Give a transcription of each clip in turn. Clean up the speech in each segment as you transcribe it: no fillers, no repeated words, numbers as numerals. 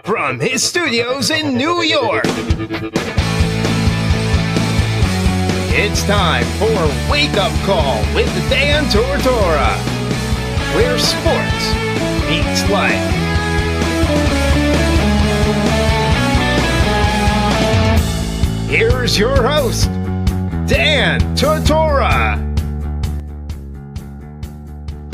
from his studios in New York, it's time for Wake Up Call with Dan Tortora, where sports meets life. Here's your host, Dan Tortora.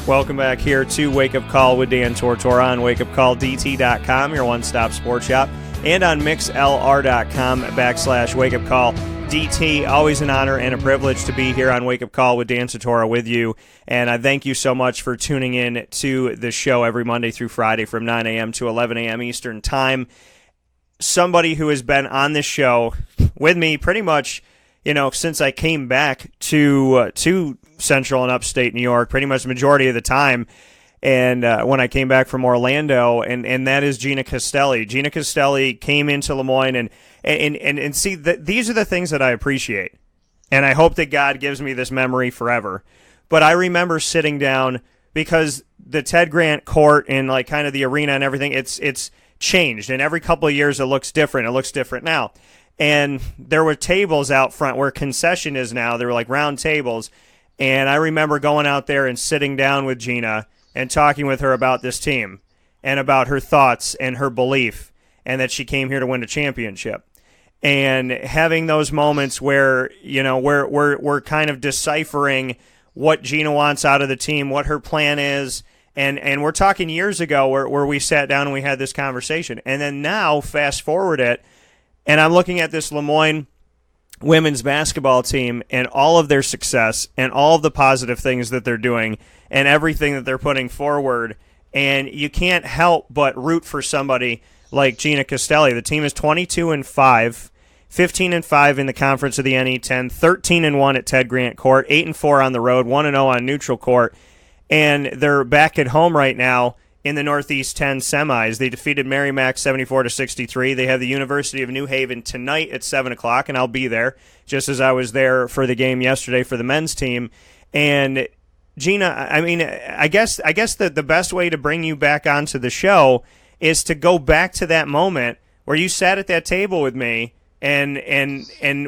Welcome back here to Wake Up Call with Dan Tortora on wakeupcalldt.com, your one-stop sports shop, and on mixlr.com/wakeupcalldt. Always an honor and a privilege to be here on Wake Up Call with Dan Tortora with you, and I thank you so much for tuning in to the show every Monday through Friday from 9 a.m. to 11 a.m. Eastern Time. Somebody who has been on this show with me pretty much, since I came back to Central and Upstate New York, pretty much the majority of the time, and when I came back from Orlando, and that is Gina Castelli. Gina Castelli came into LeMoyne, and see, these are the things that I appreciate, and I hope that God gives me this memory forever. But I remember sitting down, because the Ted Grant court and like kind of the arena and everything, it's changed, and every couple of years it looks different. It looks different now. And there were tables out front where concession is now. They were like round tables. And I remember going out there and sitting down with Gina and talking with her about this team and about her thoughts and her belief and that she came here to win a championship. And having those moments where, we're kind of deciphering what Gina wants out of the team, what her plan is. And we're talking years ago where we sat down and we had this conversation. And then now, fast forward it, and I'm looking at this LeMoyne women's basketball team and all of their success and all of the positive things that they're doing and everything that they're putting forward. And you can't help but root for somebody like Gina Castelli. The team is 22-5, 15-5 in the conference of the NE10, 13-1 at Ted Grant Court, 8-4 on the road, 1-0 on neutral court. And they're back at home right now in the Northeast 10 semis. They defeated Merrimack 74-63. They have the University of New Haven tonight at 7 o'clock, and I'll be there, just as I was there for the game yesterday for the men's team. And Gina, I guess the best way to bring you back onto the show is to go back to that moment where you sat at that table with me, and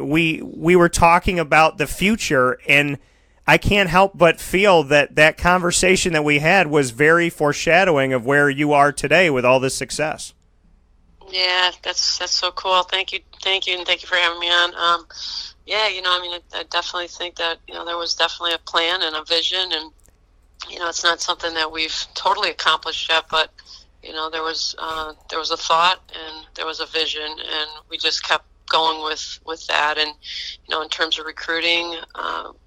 we were talking about the future, and I can't help but feel that conversation that we had was very foreshadowing of where you are today with all this success. Yeah, that's so cool. Thank you, and thank you for having me on. I definitely think that there was definitely a plan and a vision, and it's not something that we've totally accomplished yet, but there was a thought and there was a vision, and we just kept going with that. And in terms of recruiting,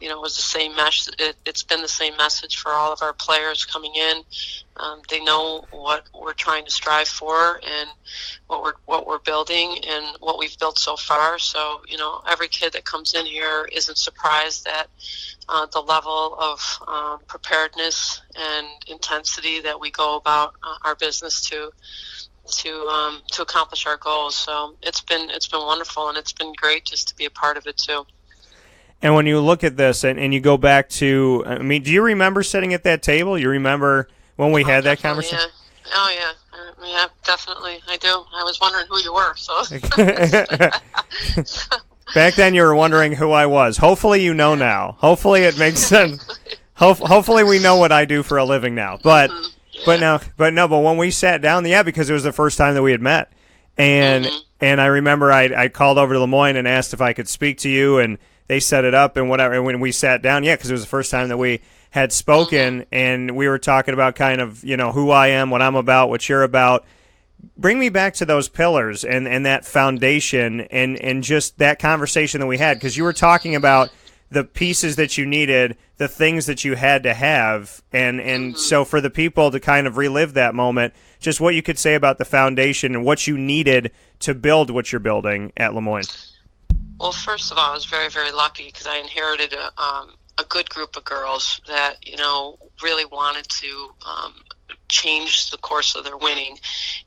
it was the same message. It's been the same message for all of our players coming in. They know what we're trying to strive for and what we're building and what we've built so far. So every kid that comes in here isn't surprised at the level of preparedness and intensity that we go about our business to accomplish our goals. So it's been wonderful, and it's been great just to be a part of it too. And when you look at this and you go back to, do you remember sitting at that table? You remember when we had that conversation? Yeah. Oh yeah. Yeah, definitely. I do. I was wondering who you were. So back then you were wondering who I was. Hopefully you know now. Hopefully it makes sense. Hopefully we know what I do for a living now. But But when we sat down, because it was the first time that we had met, and I remember I called over to LeMoyne and asked if I could speak to you, and they set it up and whatever. And when we sat down, because it was the first time that we had spoken, and we were talking about kind of who I am, what I'm about, what you're about. Bring me back to those pillars and that foundation and just that conversation that we had, because you were talking about the pieces that you needed, the things that you had to have, and so for the people to kind of relive that moment, just what you could say about the foundation and what you needed to build what you're building at LeMoyne. Well, first of all, I was very, very lucky because I inherited a good group of girls that really wanted to change the course of their winning.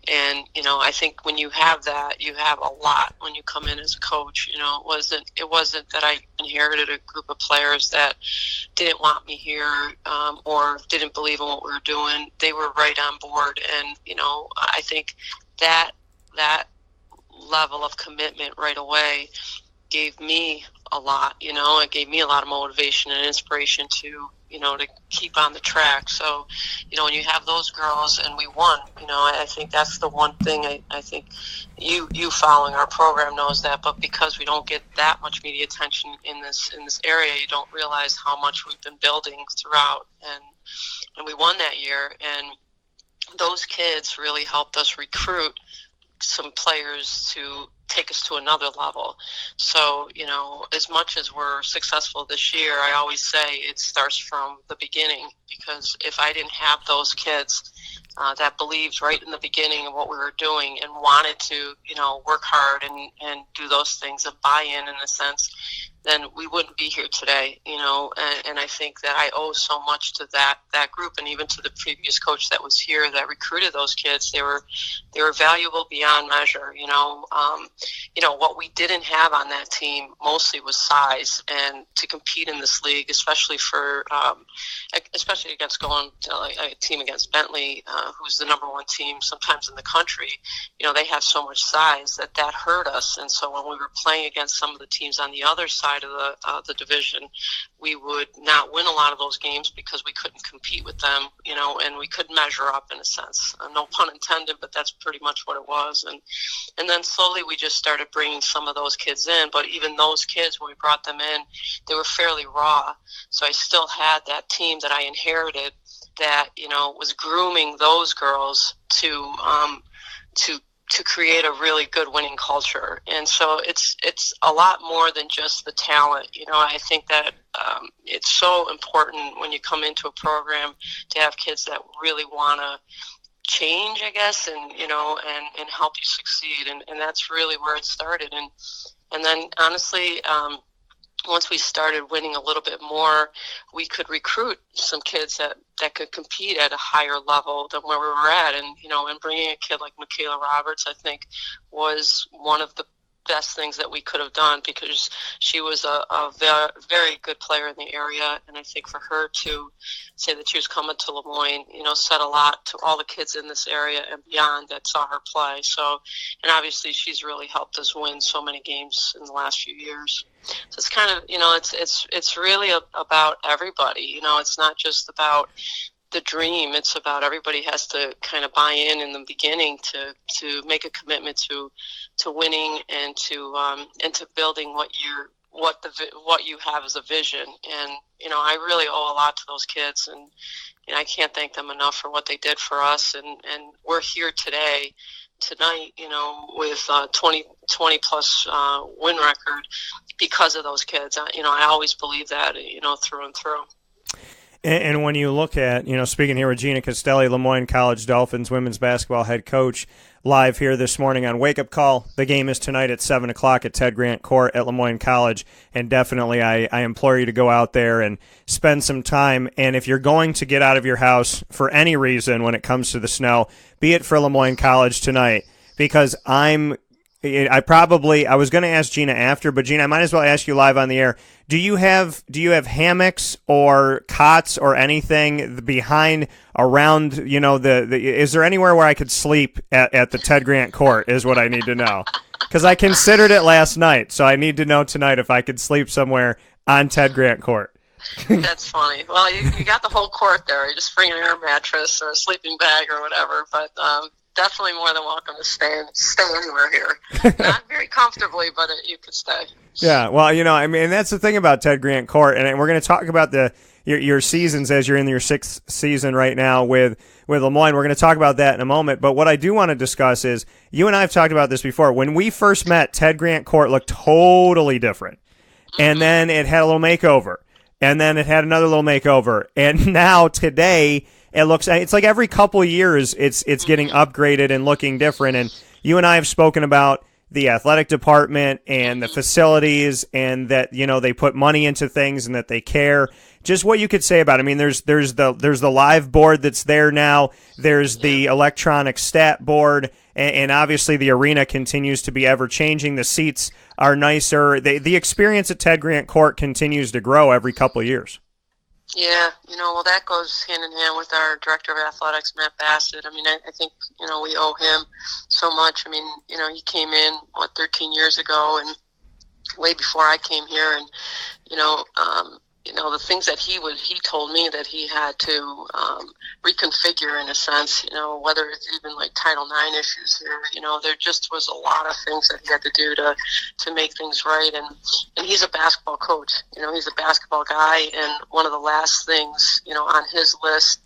And I think when you have that, you have a lot when you come in as a coach. It wasn't that I inherited a group of players that didn't want me here or didn't believe in what we were doing. They were right on board, and I think that that level of commitment right away gave me a lot. It gave me a lot of motivation and inspiration to keep on the track. So, when you have those girls and we won, I think that's the one thing I think you following our program knows that, but because we don't get that much media attention in this area, you don't realize how much we've been building throughout, and we won that year, and those kids really helped us recruit some players to take us to another level. So, as much as we're successful this year, I always say it starts from the beginning, because if I didn't have those kids that believed right in the beginning of what we were doing and wanted to, work hard and do those things and buy in a sense, then we wouldn't be here today, and I think that I owe so much to that group, and even to the previous coach that was here that recruited those kids. They were valuable beyond measure. What we didn't have on that team mostly was size, and to compete in this league, especially against going to a team against Bentley, who's the number one team sometimes in the country, they have so much size that hurt us. And so when we were playing against some of the teams on the other side of the division, we would not win a lot of those games because we couldn't compete with them, and we couldn't measure up in a sense. No pun intended, but that's pretty much what it was. And then slowly we just started bringing some of those kids in, but even those kids, when we brought them in, they were fairly raw. So I still had that team that I inherited that, was grooming those girls to create a really good winning culture. And so it's a lot more than just the talent. I think that it's so important when you come into a program to have kids that really want to change, I guess, and help you succeed. And that's really where it started. And then honestly, once we started winning a little bit more, we could recruit some kids that could compete at a higher level than where we were at. And, and bringing a kid like Michaela Roberts, I think, was one of the best things that we could have done, because she was a very good player in the area. And I think for her to say that she was coming to LeMoyne, said a lot to all the kids in this area and beyond that saw her play. So, and obviously she's really helped us win so many games in the last few years. So it's kind of, it's really about everybody. It's not just about the dream. It's about everybody has to kind of buy in the beginning to make a commitment to winning and to building what you have as a vision. And I really owe a lot to those kids, and I can't thank them enough for what they did for us. And we're here tonight, with 20 plus win record because of those kids. I always believe that, through and through. And when you look at, speaking here with Gina Castelli, LeMoyne College Dolphins women's basketball head coach, live here this morning on Wake Up Call. The game is tonight at 7 o'clock at Ted Grant Court at LeMoyne College, and definitely I implore you to go out there and spend some time. And if you're going to get out of your house for any reason when it comes to the snow, be it for LeMoyne College tonight, because I was going to ask Gina after, but Gina, I might as well ask you live on the air. Do you have hammocks or cots or anything behind around, is there anywhere where I could sleep at the Ted Grant Court is what I need to know. Because I considered it last night, so I need to know tonight if I could sleep somewhere on Ted Grant Court. That's funny. Well, you got the whole court there. You just bring an air mattress or a sleeping bag or whatever, but definitely more than welcome to stay anywhere here. Not very comfortably, but you could stay. Yeah, well, that's the thing about Ted Grant Court, and we're going to talk about your seasons as you're in your sixth season right now with LeMoyne. We're going to talk about that in a moment, but what I do want to discuss is, you and I have talked about this before. When we first met, Ted Grant Court looked totally different, and then it had a little makeover, and then it had another little makeover, and now today it's like every couple of years it's getting upgraded and looking different. And you and I have spoken about the athletic department and the facilities, and that they put money into things and that they care. Just what you could say about it. I mean, there's the live board that's there now. There's the electronic stat board, and obviously the arena continues to be ever changing. The seats are nicer. The experience at Ted Grant Court continues to grow every couple of years. Yeah, well, that goes hand in hand with our director of athletics, Matt Bassett. I mean, I think, we owe him so much. I mean, he came in, 13 years ago, and way before I came here, and, the things that he told me that he had to reconfigure in a sense, whether it's even like Title IX issues here, there just was a lot of things that he had to do to make things right. And he's a basketball coach, he's a basketball guy. And one of the last things, on his list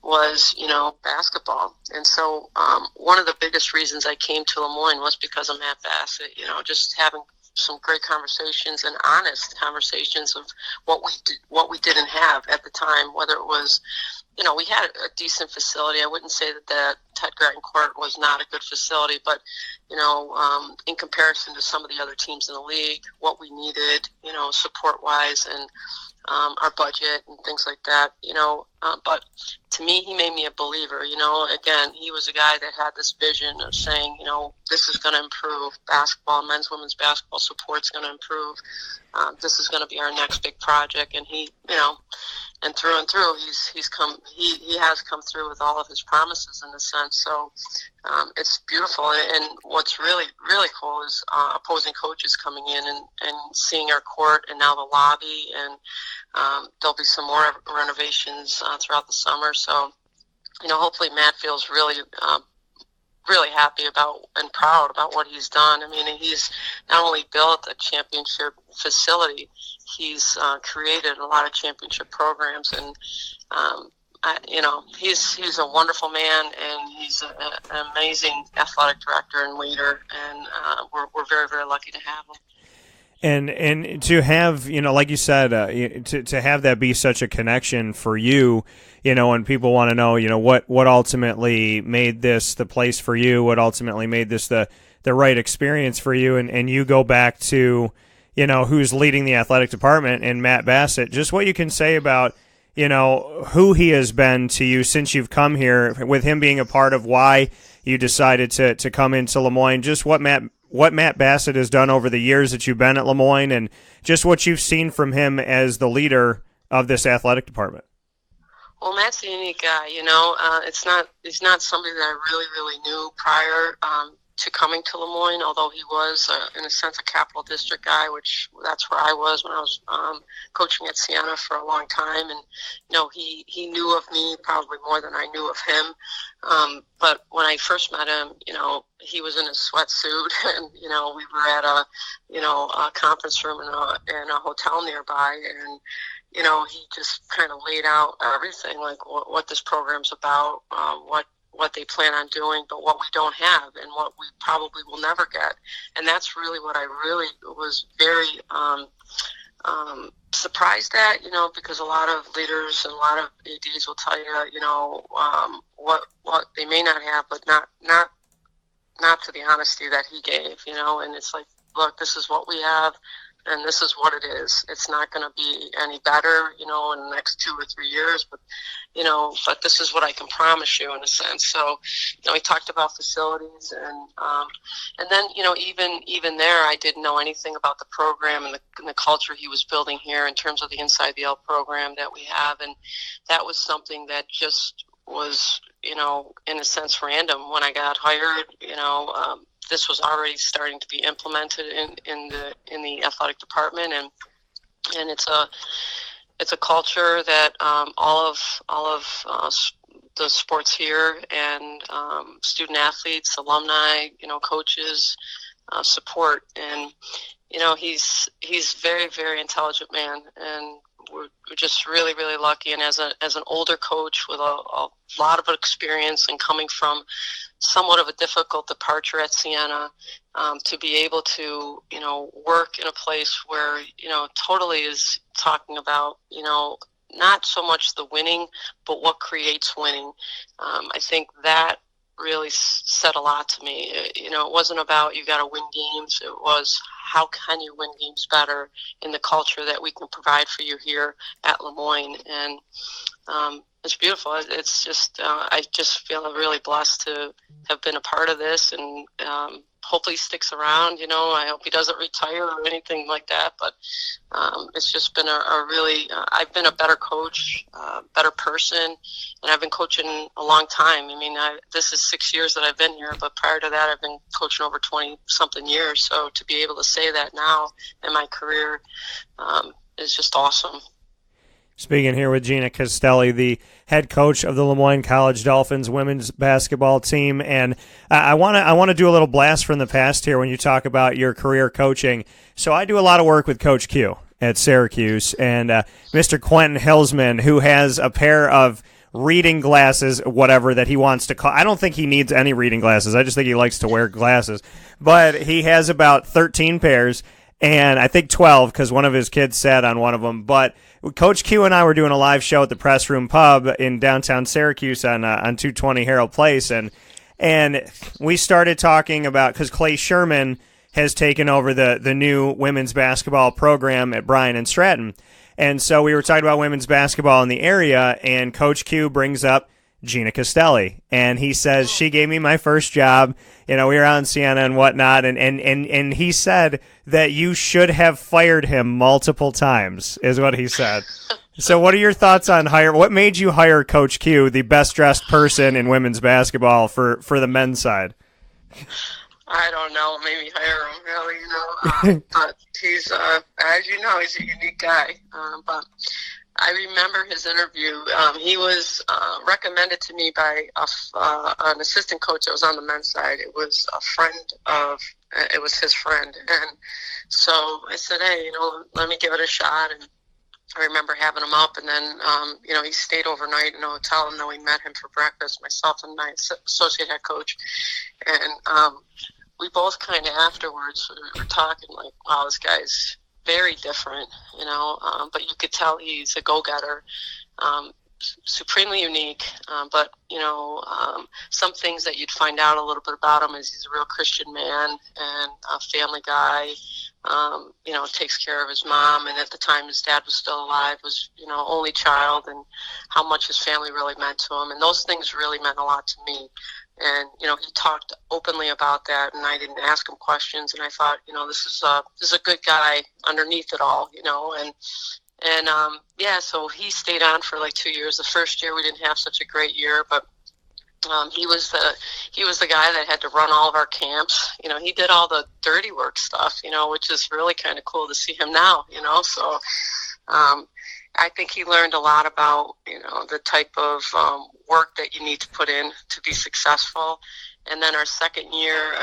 was, basketball. And so one of the biggest reasons I came to LeMoyne was because of Matt Bassett, just having some great conversations and honest conversations of what we didn't have at the time, whether it was, we had a decent facility. I wouldn't say that Ted Grattan Court was not a good facility, but, in comparison to some of the other teams in the league, what we needed, support-wise, and our budget and things like that, but to me, he made me a believer. Again, he was a guy that had this vision of saying, this is going to improve basketball, men's, women's basketball support's going to improve. This is going to be our next big project. And he, and through, he has come through with all of his promises in a sense. So it's beautiful. And what's really, really cool is opposing coaches coming in and seeing our court and now the lobby, and there'll be some more renovations throughout the summer. So, hopefully Matt feels really, really happy about and proud about what he's done. I mean, he's not only built a championship facility, he's created a lot of championship programs, and he's a wonderful man, and he's an amazing athletic director and leader, and we're very, very lucky to have him. And to have, like you said, to have that be such a connection for you, and people want to know, what ultimately made this the place for you, what ultimately made this the right experience for you, and you go back to, who's leading the athletic department, and Matt Bassett, just what you can say about, who he has been to you since you've come here, with him being a part of why you decided to come into LeMoyne, just what Matt Bassett has done over the years that you've been at LeMoyne, and just what you've seen from him as the leader of this athletic department. Well, Matt's a unique guy, he's not somebody that I really, really knew prior to coming to LeMoyne, although he was, in a sense, a Capital District guy, which that's where I was when I was coaching at Siena for a long time. And, he knew of me probably more than I knew of him. But when I first met him, he was in his sweatsuit, and, we were at a conference room in a hotel nearby, and, he just kind of laid out everything, like what this program's about, what they plan on doing, but what we don't have and what we probably will never get. And that's really what I really was very surprised at, because a lot of leaders and a lot of ADs will tell you, what they may not have, but not to the honesty that he gave, and it's like, look, this is what we have, and this is what it is. It's not going to be any better, in the next 2 or 3 years, but this is what I can promise you in a sense. So, he talked about facilities, and then, even there, I didn't know anything about the program and the culture he was building here in terms of the Inside the L program that we have, and that was something that just was, in a sense, random. When I got hired, this was already starting to be implemented in the athletic department, and it's a culture that all of the sports here and student athletes, alumni, coaches support. And he's very, very intelligent man, and we're just really, really lucky. And as an older coach with a lot of experience and coming from somewhat of a difficult departure at Siena, to be able to, work in a place where, totally is talking about, not so much the winning, but what creates winning. I think that really said a lot to me. It wasn't about you got to win games. It was how can you win games better in the culture that we can provide for you here at LeMoyne. And it's beautiful. It's just I just feel really blessed to have been a part of this, and hopefully he sticks around. I hope he doesn't retire or anything like that. But it's just been a really, I've been a better coach, better person, and I've been coaching a long time. I mean, this is 6 years that I've been here, but prior to that, I've been coaching over 20-something years. So to be able to say that now in my career is just awesome. Speaking here with Gina Castelli, the head coach of the LeMoyne College Dolphins women's basketball team, and I want to do a little blast from the past here when you talk about your career coaching. So I do a lot of work with Coach Q at Syracuse, and Mr. Quentin Hillsman, who has a pair of reading glasses, whatever that he wants to call. I don't think he needs any reading glasses. I just think he likes to wear glasses. But he has about 13 pairs, and I think 12 because one of his kids sat on one of them. But Coach Q and I were doing a live show at the PressRoom Pub in downtown Syracuse on 220 Harold Place, and we started talking about, because Clay Sherman has taken over the new women's basketball program at Bryan and Stratton, and so we were talking about women's basketball in the area, and Coach Q brings up Gina Castelli, and he says, she gave me my first job. We were out in Siena and whatnot, and he said that you should have fired him multiple times, is what he said. So what are your thoughts on what made you hire Coach Q, the best-dressed person in women's basketball for the men's side? I don't know. Maybe hire him, really, but he's, as you know, he's a unique guy. But I remember his interview. He was recommended to me by an assistant coach that was on the men's side. It was it was his friend. And so I said, hey, let me give it a shot. And I remember having him up, and then, he stayed overnight in a hotel, and then we met him for breakfast, myself and my associate head coach. And we both kind of afterwards were talking like, wow, this guy's very different, but you could tell he's a go-getter, supremely unique. But some things that you'd find out a little bit about him is he's a real Christian man and a family guy. Takes care of his mom, and at the time his dad was still alive, was only child, and how much his family really meant to him, and those things really meant a lot to me. And he talked openly about that, and I didn't ask him questions, and I thought, this is a good guy underneath it all, so he stayed on for like 2 years. The first year we didn't have such a great year, but he was the guy that had to run all of our camps. He did all the dirty work stuff, which is really kind of cool to see him now, so I think he learned a lot about, the type of work that you need to put in to be successful. And then his second year,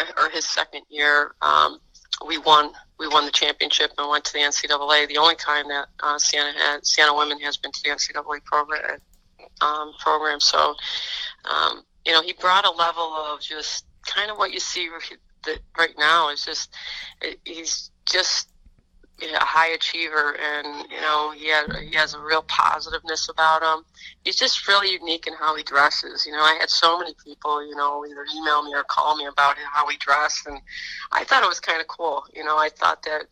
we won the championship and went to the NCAA. The only time that Siena women has been to the NCAA program. So, he brought a level of just kind of what you see right now is just, he's just a high achiever, and he has a real positiveness about him. He's just really unique in how he dresses. I had so many people either email me or call me about how he dressed, and I thought it was kind of cool. I thought that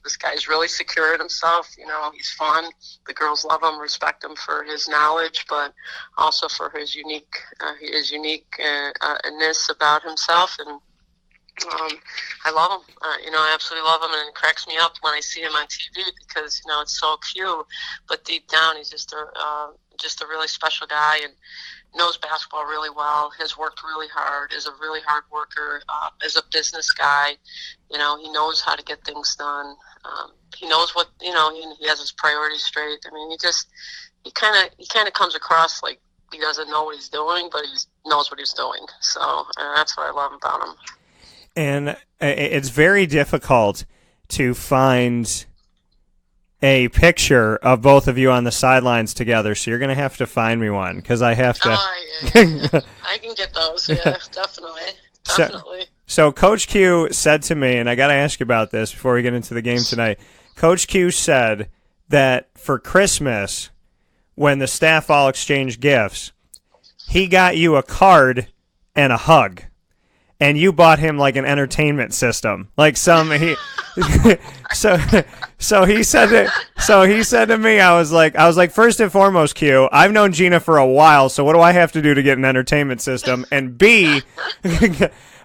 this guy's really secure in himself. He's fun. The girls love him, respect him for his knowledge, but also for his uniqueness about himself. And I love him. I absolutely love him, and it cracks me up when I see him on TV because it's so cute, but deep down he's just a really special guy and knows basketball really well. Has worked really hard. Is a really hard worker. Is a business guy. He knows how to get things done. He knows what he has his priorities straight. I mean, he kind of comes across like he doesn't know what he's doing, but he knows what he's doing. So that's what I love about him. And it's very difficult to find a picture of both of you on the sidelines together, so you're going to have to find me one, because I have to... Yeah. I can get those, yeah, definitely. So Coach Q said to me, and I got to ask you about this before we get into the game tonight, Coach Q said that for Christmas, when the staff all exchanged gifts, he got you a card and a hug. And you bought him like an entertainment system, like so he said to me, I was like, first and foremost, Q, I've known Gina for a while, so what do I have to do to get an entertainment system? And B,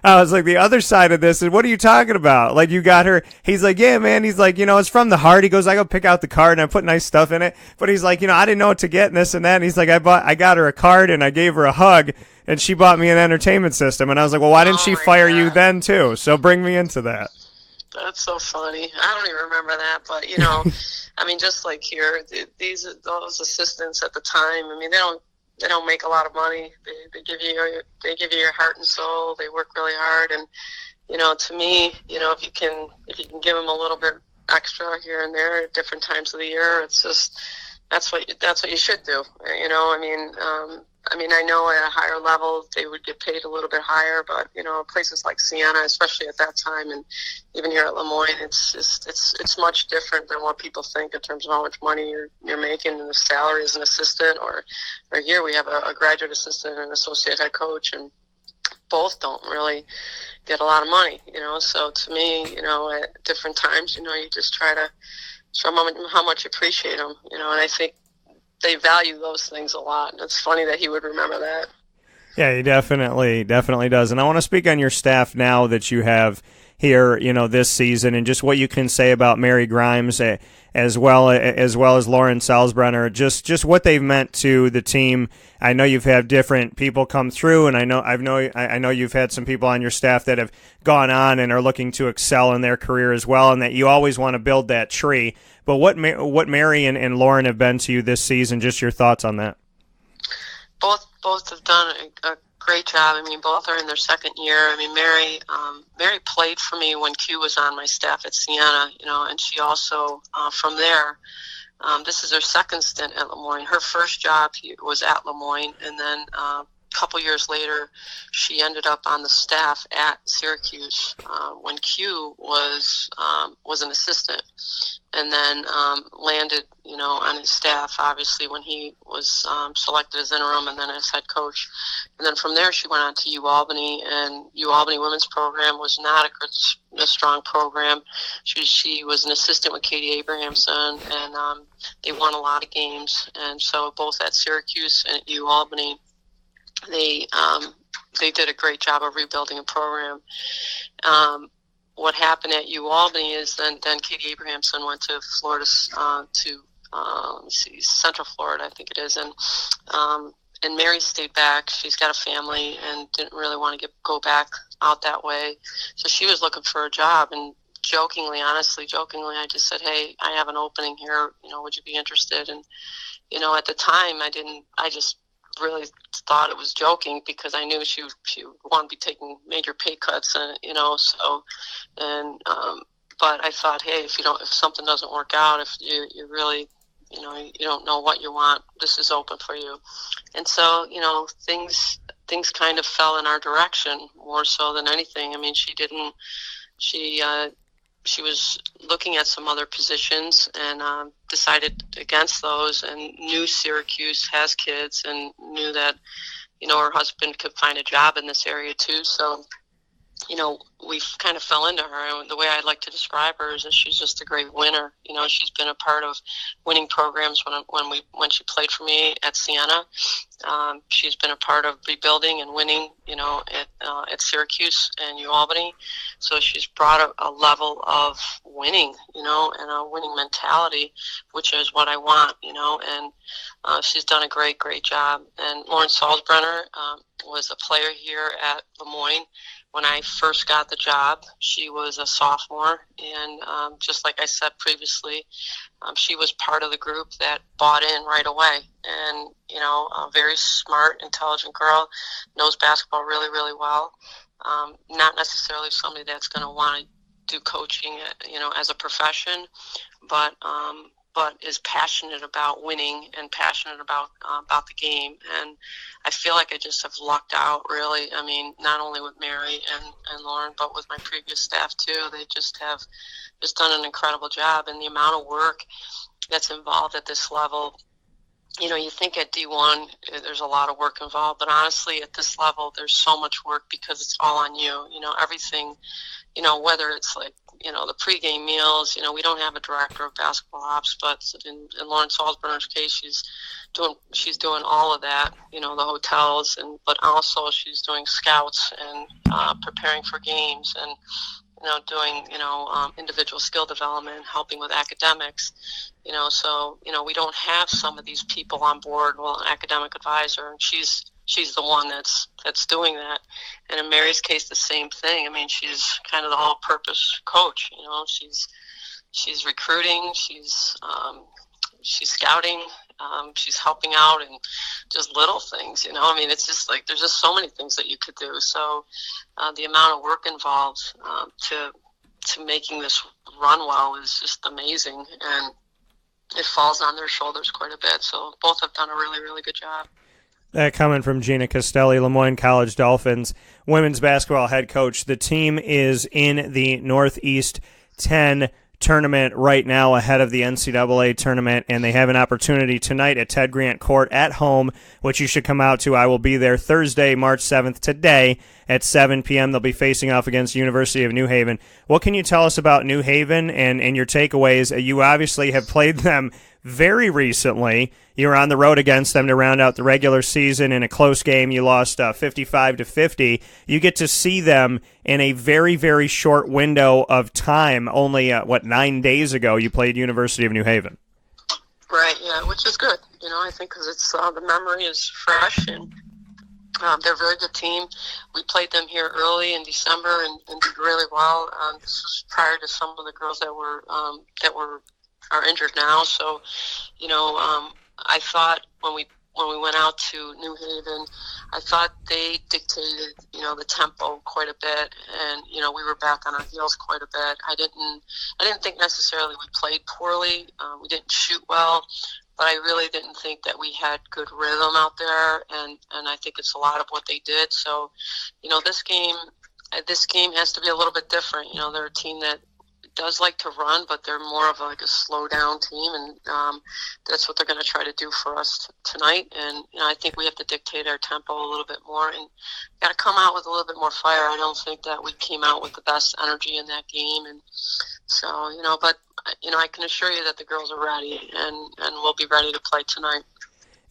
I was like, the other side of this is, what are you talking about? Like, you got her. He's like, yeah, man. He's like, it's from the heart. He goes, I go pick out the card and I put nice stuff in it. But he's like, I didn't know what to get and this and that. And he's like, I got her a card and I gave her a hug and she bought me an entertainment system. And I was like, well, why didn't she fire you then too? So bring me into that. That's so funny. I don't even remember that, but I mean, just like here, those assistants at the time. I mean, they don't make a lot of money. They give you your heart and soul. They work really hard, and to me, if you can give them a little bit extra here and there at different times of the year, it's just that's what you should do. I mean, I know at a higher level they would get paid a little bit higher, but places like Siena, especially at that time, and even here at LeMoyne, it's much different than what people think in terms of how much money you're making in the salary as an assistant, or here we have a graduate assistant and an associate head coach, and both don't really get a lot of money. So to me, at different times, you just try to show them how much you appreciate them, and I think they value those things a lot. And it's funny that he would remember that. Yeah, he definitely does. And I want to speak on your staff now that you have here, this season, and just what you can say about Mary Grimes as well as Lauren Salzbrenner, just what they've meant to the team. I know you've had different people come through, and I know you've had some people on your staff that have gone on and are looking to excel in their career as well, and that you always want to build that tree. But what Mary and Lauren have been to you this season, just your thoughts on that. Both have done a great job. I mean, both are in their second year. I mean, Mary played for me when Q was on my staff at Siena, and she also, from there, this is her second stint at LeMoyne. Her first job was at LeMoyne, and then a couple years later, she ended up on the staff at Syracuse when Q was an assistant, and then landed, on his staff, obviously, when he was selected as interim and then as head coach. And then from there, she went on to UAlbany, and UAlbany women's program was not a strong program. She was an assistant with Katie Abrahamson, and they won a lot of games. And so both at Syracuse and at UAlbany, they did a great job of rebuilding a program. What happened at UAlbany is then Katie Abrahamson went to Florida, Central Florida, I think it is, and Mary stayed back. She's got a family and didn't really want to go back out that way, so she was looking for a job. And honestly jokingly, I just said, "Hey, I have an opening here. Would you be interested?" And at the time, I just really thought it was joking because I knew she would want to be taking major pay cuts, and but I thought, hey, if something doesn't work out, if you really you don't know what you want, this is open for you. And so things kind of fell in our direction more so than anything. I mean, she was looking at some other positions and decided against those, and knew Syracuse has kids and knew that, her husband could find a job in this area too. So, we kind of fell into her. And the way I'd like to describe her is that she's just a great winner. She's been a part of winning programs when she played for me at Siena. She's been a part of rebuilding and winning, at Syracuse and UAlbany. So she's brought a level of winning, and a winning mentality, which is what I want, and she's done a great job. And Lauren Salzbrenner was a player here at LeMoyne. When I first got the job, she was a sophomore, and just like I said previously, she was part of the group that bought in right away. And, a very smart, intelligent girl, knows basketball really, really well. Not necessarily somebody that's going to want to do coaching, as a profession, but is passionate about winning and passionate about the game. And I feel like I just have lucked out, really. I mean, not only with Mary and Lauren, but with my previous staff too. They just have done an incredible job, and the amount of work that's involved at this level you think at D1 there's a lot of work involved, but honestly at this level there's so much work because it's all on you. Everything, whether it's like, the pregame meals, we don't have a director of basketball ops, but in Lauren Salzburner's case, she's doing all of that, the hotels, but also she's doing scouts and preparing for games and, doing, individual skill development, helping with academics, so, we don't have some of these people on board. Well, an academic advisor, and she's the one that's doing that. And in Mary's case, the same thing. I mean, she's kind of the all-purpose coach. She's recruiting, she's scouting, she's helping out, and just little things. I mean, it's just like there's just so many things that you could do. So the amount of work involved to making this run well is just amazing, and it falls on their shoulders quite a bit. So both have done a really, really good job. That coming from Gina Castelli, LeMoyne College Dolphins women's basketball head coach. The team is in the Northeast 10 tournament right now ahead of the NCAA tournament, and they have an opportunity tonight at Ted Grant Court at home, which you should come out to. I will be there Thursday, March 7th, today at 7 p.m. They'll be facing off against University of New Haven. What can you tell us about New Haven and your takeaways? You obviously have played them very recently. You were on the road against them to round out the regular season in a close game. You lost 55-50. You get to see them in a very, very short window of time. Only, 9 days ago you played University of New Haven. Right, yeah, which is good. I think because it's the memory is fresh, and they're a very good team. We played them here early in December and did really well. This was prior to some of the girls that are injured now. So, I thought when we went out to New Haven, I thought they dictated, the tempo quite a bit, and we were back on our heels quite a bit. I didn't think necessarily we played poorly. We didn't shoot well, but I really didn't think that we had good rhythm out there, and I think it's a lot of what they did. So, this game has to be a little bit different. They're a team that does like to run, but they're more of like a slow down team, and that's what they're going to try to do for us tonight. And I think we have to dictate our tempo a little bit more and got to come out with a little bit more fire. I don't think that we came out with the best energy in that game, and so but I can assure you that the girls are ready, and we'll be ready to play tonight.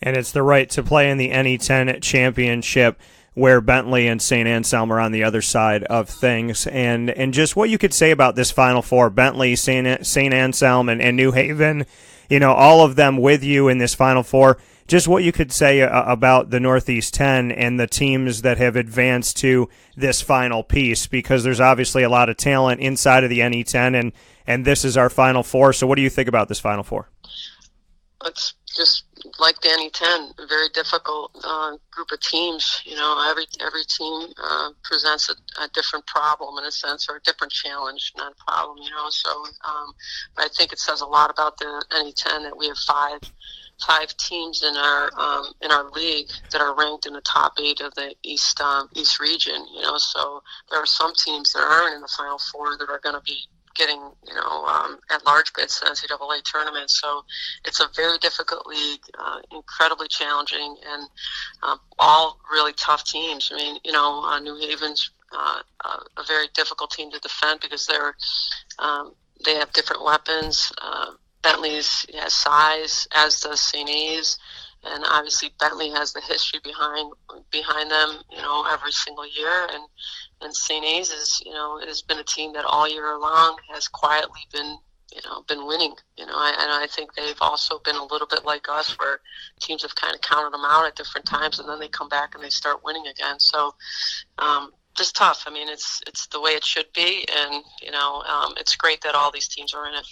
And it's the right to play in the NE10 championship, where Bentley and St. Anselm are on the other side of things. And just what you could say about this Final Four, Bentley, St. Anselm, and New Haven, all of them with you in this Final Four, just what you could say about the Northeast 10 and the teams that have advanced to this final piece, because there's obviously a lot of talent inside of the NE10, and this is our Final Four. So what do you think about this Final Four? It's just like Danny 10, a very difficult group of teams. Every team presents a different problem in a sense, or a different challenge, not a problem. So but I think it says a lot about the NE10 that we have five teams in our league that are ranked in the top 8 of the East region. So there are some teams that aren't in the Final Four that are going to be getting, at large bids to the NCAA tournament. So it's a very difficult league, incredibly challenging, and all really tough teams. I mean, New Haven's a very difficult team to defend because they have different weapons. Bentley's has size, as does St. A's. And obviously Bentley has the history behind them, every single year. And St. A's is, has been a team that all year long has quietly been winning. And I think they've also been a little bit like us, where teams have kind of counted them out at different times, and then they come back and they start winning again. So just tough. I mean, it's the way it should be, and it's great that all these teams are in it.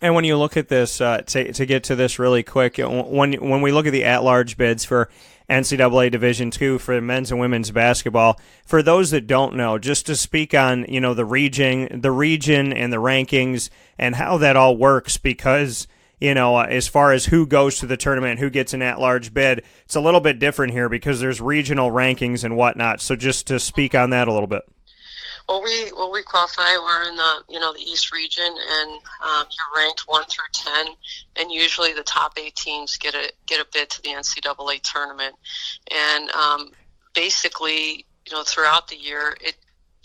And when you look at this, to get to this really quick, when we look at the at-large bids for NCAA Division II for men's and women's basketball, for those that don't know, just to speak on the region and the rankings and how that all works, because as far as who goes to the tournament, who gets an at-large bid, it's a little bit different here because there's regional rankings and whatnot. So just to speak on that a little bit. we qualify. We're in the East region, and you're ranked 1 through 10, and usually the top 8 teams get a bid to the NCAA tournament. And basically, throughout the year,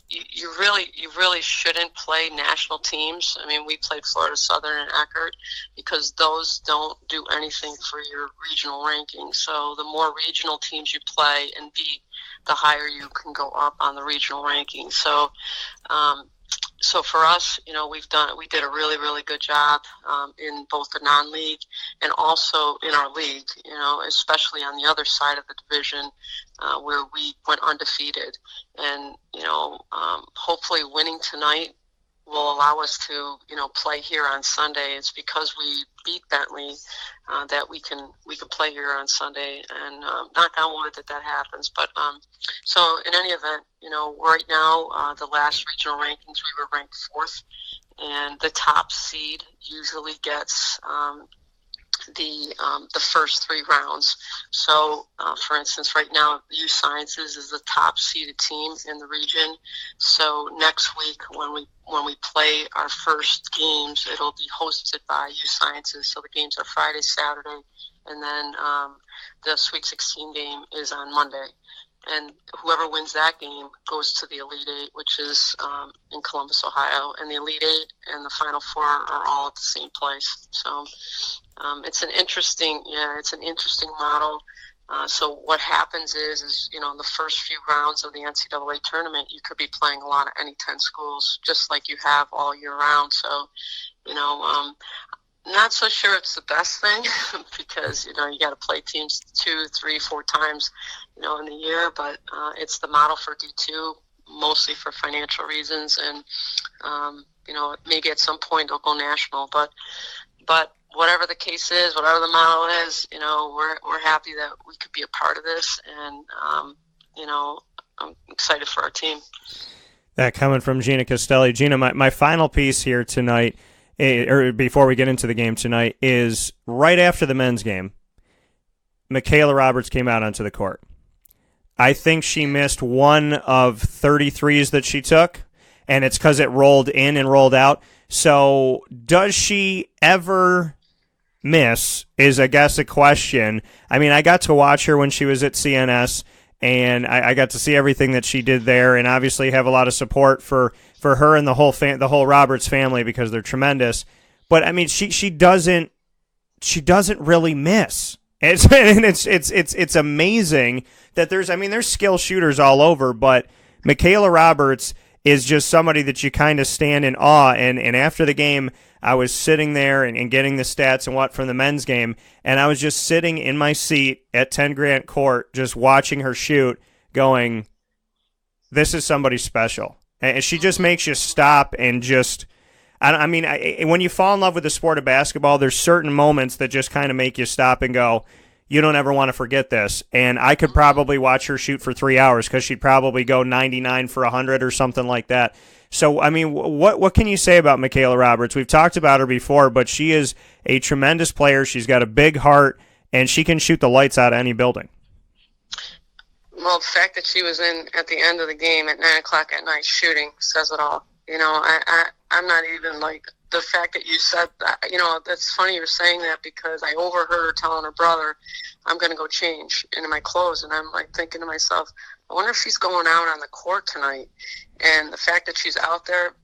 you really shouldn't play national teams. I mean, we played Florida Southern and Eckerd because those don't do anything for your regional ranking. So the more regional teams you play and beat, the higher you can go up on the regional ranking. So, so for us, we did a really, really good job in both the non-league and also in our league, especially on the other side of the division where we went undefeated. And, hopefully winning tonight will allow us to, play here on Sunday. It's because we beat Bentley that we can play here on Sunday, and knock on wood that happens. But so in any event, right now the last regional rankings we were ranked 4th, and the top seed usually gets the first 3 rounds. So, for instance, right now, U Sciences is the top seeded team in the region. So next week, when we play our first games, it'll be hosted by U Sciences. So the games are Friday, Saturday, and then the Sweet 16 game is on Monday. And whoever wins that game goes to the Elite Eight, which is in Columbus, Ohio. And the Elite Eight and the Final 4 are all at the same place. So it's an interesting model. So what happens is in the first few rounds of the NCAA tournament, you could be playing a lot of any 10 schools, just like you have all year round. So, not so sure it's the best thing because, you got to play teams 2, 3, 4 times, in the year, but it's the model for D2, mostly for financial reasons. And, maybe at some point they'll go national, but whatever the case is, whatever the model is, we're happy that we could be a part of this. And, I'm excited for our team. That coming from Gina Castelli. Gina, my final piece here tonight, or before we get into the game tonight, is right after the men's game, Michaela Roberts came out onto the court. I think she missed 1 of 33s that she took, and it's because it rolled in and rolled out. So does she ever miss is, I guess, a question. I mean, I got to watch her when she was at CNS, and I got to see everything that she did there, and obviously have a lot of support for her and the whole Roberts family because they're tremendous. But I mean, she doesn't really miss. It's amazing that there's skill shooters all over, but Michaela Roberts is just somebody that you kind of stand in awe. And after the game, I was sitting there and getting the stats and from the men's game, and I was just sitting in my seat at 10 Grant Court just watching her shoot, going, this is somebody special. And she just makes you stop and just – when you fall in love with the sport of basketball, there's certain moments that just kind of make you stop and go, you don't ever want to forget this. And I could probably watch her shoot for 3 hours because she'd probably go 99 for 100 or something like that. So, I mean, what can you say about Michaela Roberts? We've talked about her before, but she is a tremendous player. She's got a big heart, and she can shoot the lights out of any building. Well, the fact that she was in at the end of the game at 9 o'clock at night shooting says it all. I'm not even the fact that you said that, that's funny you're saying that because I overheard her telling her brother, I'm going to go change into my clothes. And I'm thinking to myself, I wonder if she's going out on the court tonight. And the fact that she's out there,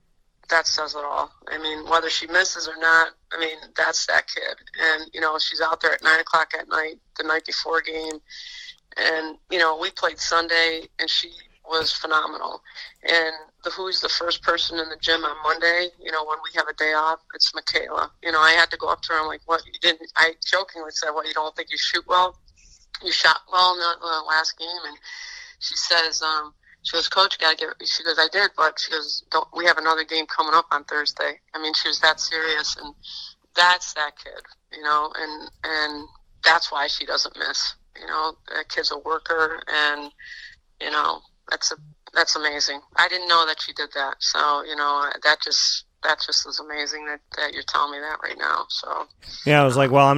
that says it all. I mean, whether she misses or not, that's that kid. And, she's out there at 9 o'clock at night, the night before game. And, we played Sunday, and she was phenomenal. And who's the first person in the gym on Monday, when we have a day off? It's Michaela. I had to go up to her. I'm like, what? You didn't? I jokingly said, what, you don't think you shoot well? You shot well in the last game? And she says, she goes, Coach, she goes, I did, but she goes, we have another game coming up on Thursday. She was that serious, and that's that kid, and that's why she doesn't miss. That kid's a worker, and, that's amazing. I didn't know that she did that. So, that just is amazing that you're telling me that right now. So yeah, I was like, well,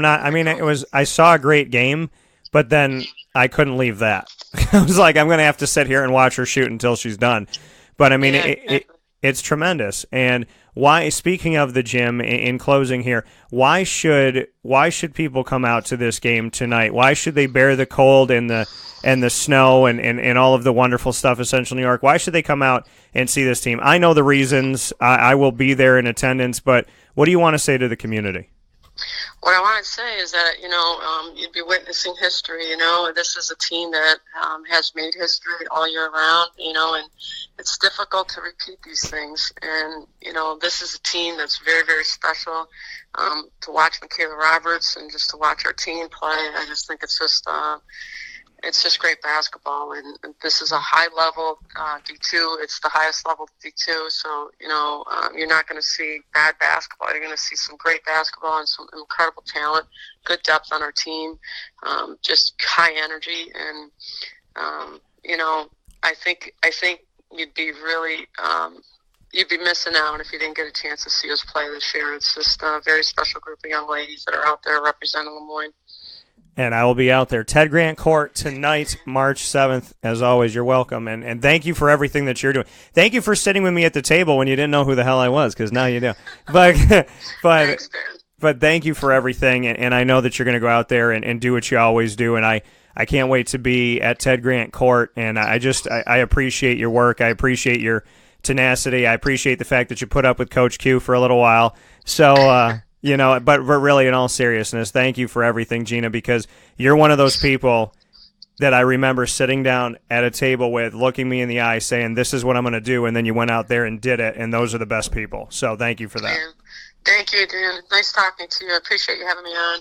I saw a great game, but then I couldn't leave that. I was like, I'm going to have to sit here and watch her shoot until she's done. But I mean, Yeah, it's tremendous. And why? Speaking of the gym, in closing here, why should people come out to this game tonight? Why should they bear the cold and the snow and all of the wonderful stuff in Central New York? Why should they come out and see this team? I know the reasons. I will be there in attendance. But what do you want to say to the community? What I want to say is that, you'd be witnessing history. This is a team that has made history all year round, and it's difficult to repeat these things. And, this is a team that's very, very special. To watch Michaela Roberts and just to watch our team play, I just think it's just great basketball, and this is a high-level D2. It's the highest level D2, so, you're not going to see bad basketball. You're going to see some great basketball and some incredible talent, good depth on our team, just high energy, and, I think you'd be really you'd be missing out if you didn't get a chance to see us play this year. It's just a very special group of young ladies that are out there representing LeMoyne. And I will be out there. Ted Grant Court tonight, March 7th. As always, you're welcome. And thank you for everything that you're doing. Thank you for sitting with me at the table when you didn't know who the hell I was, because now you do. But Thanks, but thank you for everything. And I know that you're going to go out there and do what you always do. And I can't wait to be at Ted Grant Court. And I appreciate your work. I appreciate your tenacity. I appreciate the fact that you put up with Coach Q for a little while. So, but really, in all seriousness, thank you for everything, Gina, because you're one of those people that I remember sitting down at a table with, looking me in the eye, saying, this is what I'm going to do, and then you went out there and did it, and those are the best people. So thank you for that. Thank you, Dan. Nice talking to you. I appreciate you having me on.